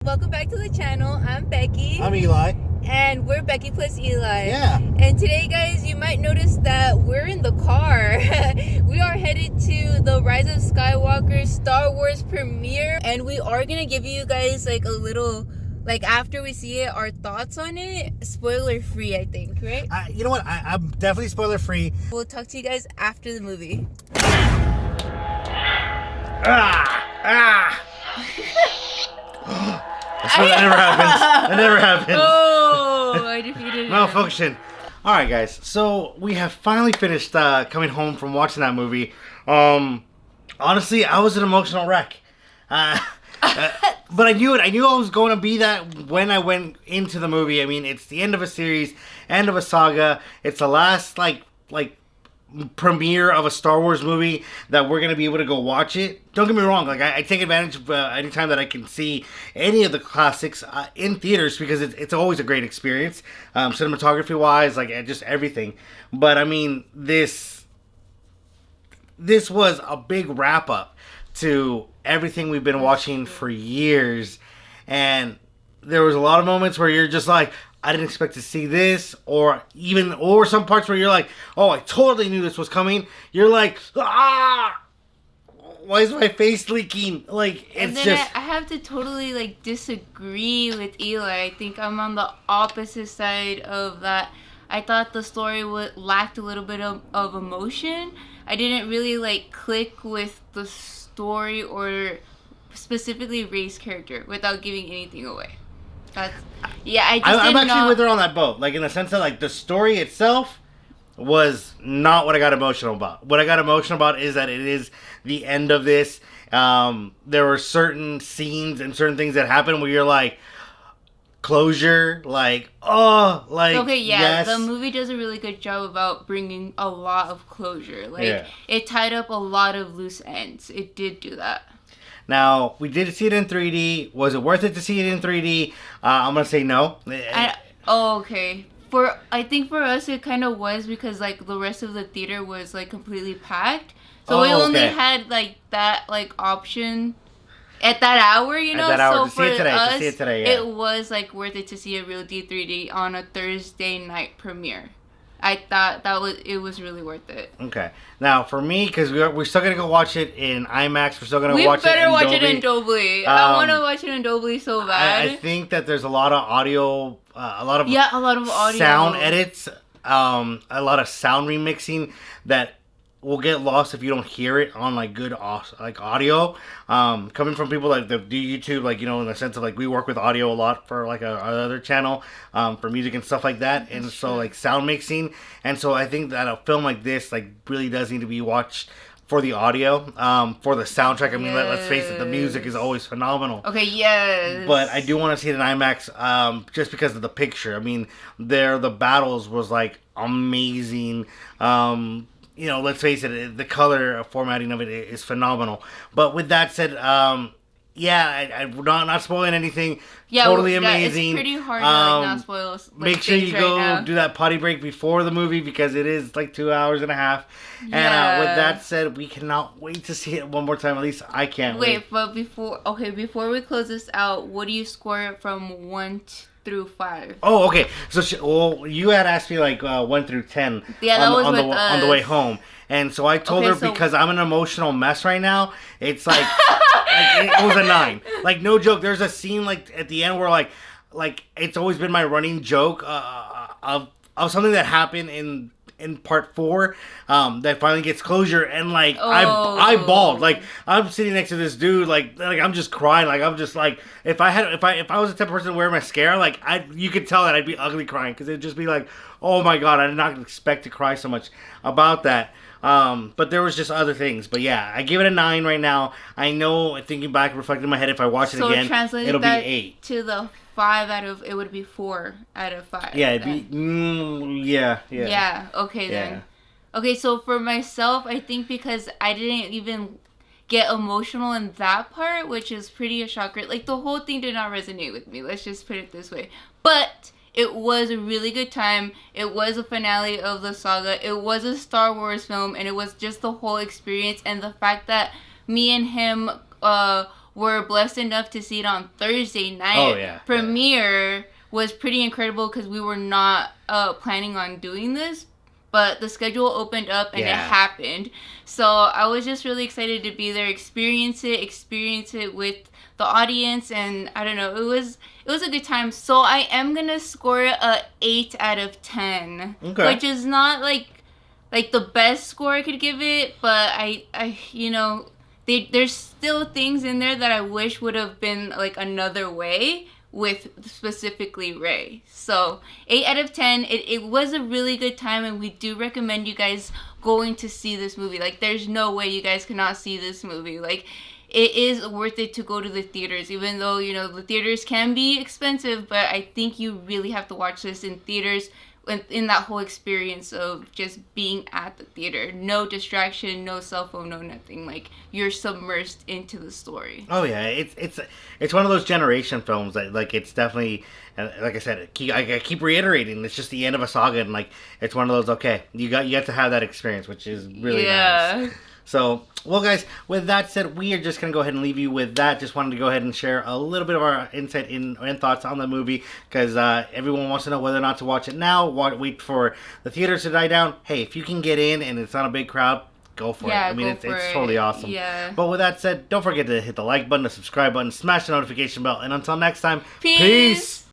Welcome back to the channel. I'm Becky. I'm Eli. And we're Becky plus Eli. Yeah. And today, guys, you might notice that we're in the car. We are headed to the Rise of Skywalker Star Wars premiere. And we are going to give you guys like a little, like after we see it, our thoughts on it. Spoiler free, I think, right? You know what? I'm definitely spoiler free. We'll talk to you guys after the movie. That never happens. That never happens. Oh, I defeated him. Malfunction. All right, guys. So we have finally finished coming home from watching that movie. Honestly, I was an emotional wreck. But I knew it. I knew I was going to be that when I went into the movie. I mean, it's the end of a series, end of a saga. It's the last like premiere of a Star Wars movie that we're gonna be able to go watch it. Don't get me wrong, like I take advantage of anytime that I can see any of the classics in theaters because it's always a great experience, cinematography wise, like just everything. But I mean, this was a big wrap up to everything we've been watching for years, and there was a lot of moments where you're just like, I didn't expect to see this, or some parts where you're like, oh, I totally knew this was coming. You're like, ah, why is my face leaking? Like, it's just. I have to totally like disagree with Eli. I think I'm on the opposite side of that. I thought the story lacked a little bit of emotion. I didn't really like click with the story or specifically Rey's character without giving anything away. I'm actually with her on that boat. Like, in the sense that, like, the story itself was not what I got emotional about. What I got emotional about is that it is the end of this. There were certain scenes and certain things that happened where you're like, closure, like, oh, like, okay, yeah, yes. The movie does a really good job about bringing a lot of closure. Like, yeah. It tied up a lot of loose ends. It did do that. Now, we did see it in 3D. Was it worth it to see it in 3D? I'm going to say no. Okay. I think for us, it kind of was because, like, the rest of the theater was, like, completely packed. So we only had, like, that, like, option at that hour, you know? At that hour, so to see it today, yeah. It was, like, worth it to see a real D3D on a Thursday night premiere. I thought it was really worth it. Okay. Now, for me, because we're still going to go watch it in IMAX. We're still going to watch it in Dolby. We better watch it in Dolby. I want to watch it in Dolby so bad. I think that there's a lot of audio, a lot of audio. Sound edits, a lot of sound remixing that will get lost if you don't hear it on like good like audio. Coming from people like that do YouTube, like, you know, in the sense of like we work with audio a lot for like our other channel, for music and stuff like that, and so like sound mixing, and so I think that a film like this like really does need to be watched for the audio, for the soundtrack. I mean, let's face it, the music is always phenomenal. Okay, yes. But I do want to see it in IMAX, just because of the picture. I mean, the battles was like amazing. You know, let's face it, the color formatting of it is phenomenal. But with that said, I'm not spoiling anything. Yeah, totally amazing. It's pretty hard to not spoil. Make sure you go do that potty break before the movie because it is like 2 hours and a half. Yeah. And with that said, we cannot wait to see it one more time. At least I can't wait. But before we close this out, what do you score it from 1 through 5? Oh, okay. So, you had asked me like 1 through 10. Yeah, that was with us. On the way home, and so I told her because I'm an emotional mess right now. It's like, it was a 9. Like, no joke. There's a scene like at the end where like it's always been my running joke of something that happened in part 4 that finally gets closure, and like I bawled. Like, I'm sitting next to this dude, like I'm just crying. Like, I'm just like, if I was the type of person to wear mascara, like you could tell that I'd be ugly crying because it'd just be like, oh my god, I did not expect to cry so much about that. But there was just other things. But yeah, I give it a 9 right now. I know, thinking back, reflecting in my head, if I watch it again, it'll be 8. To the 5 out of, it would be 4 out of 5. Yeah, it'd be, yeah. Yeah, okay then. Okay, so for myself, I think because I didn't even get emotional in that part, which is pretty a shocker. Like, the whole thing did not resonate with me. Let's just put it this way. But it was a really good time. It was a finale of the saga. It was a Star Wars film, and it was just the whole experience, and the fact that me and him were blessed enough to see it on Thursday night. Premiere was pretty incredible because we were not planning on doing this, but the schedule opened up and it happened. So I was just really excited to be there, experience it with the audience, and I don't know, it was a good time. So I am gonna score it a 8 out of 10, which is not like the best score I could give it, but I you know, there's still things in there that I wish would have been like another way with specifically Rey. So 8 out of 10. It was a really good time, and we do recommend you guys going to see this movie. Like, there's no way you guys cannot see this movie. Like, it is worth it to go to the theaters, even though, you know, the theaters can be expensive, but I think you really have to watch this in theaters, in that whole experience of just being at the theater. No distraction, no cell phone, no nothing. Like, you're submersed into the story. Oh yeah, it's one of those generation films that, like, it's definitely, like I said, I keep reiterating, it's just the end of a saga, and like, it's one of those, okay, you get to have that experience, which is really nice. So, well, guys, with that said, we are just going to go ahead and leave you with that. Just wanted to go ahead and share a little bit of our insight and thoughts on the movie, because everyone wants to know whether or not to watch it now, wait for the theaters to die down. Hey, if you can get in and it's not a big crowd, go for it. I mean, it's totally awesome. Yeah. But with that said, don't forget to hit the like button, the subscribe button, smash the notification bell, and until next time, peace!